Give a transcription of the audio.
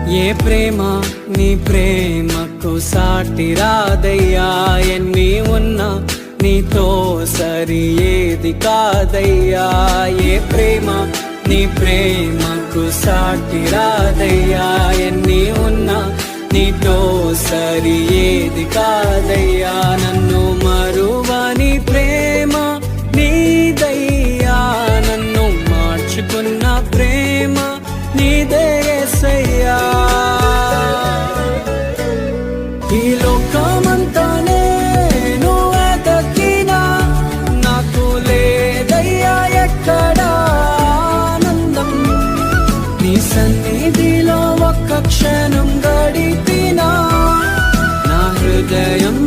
ఏ ప్రేమ నీ ప్రేమకు సాటి రాదయ్యా, ఎన్ని ఉన్నా నీతో సరి ఏది కాదయ్యా. ఏ ప్రేమ నీ ప్రేమకు సాటి రాదయ్యా, ఎన్ని ఉన్నా నీతో సరి ఏది కాదయ్యా. నన్ను మరువని ప్రేమ నీదయ్యా, నన్ను మార్చుకున్న ప్రేమ నీదే యేసయ్యా. ఈ లోకమంతా నేను వెతకినా నాకు లేదయ్యా ఎక్కడా ఆనందం. నీ సన్నిధిలో ఒక్క క్షణం గడిపినా నా హృదయం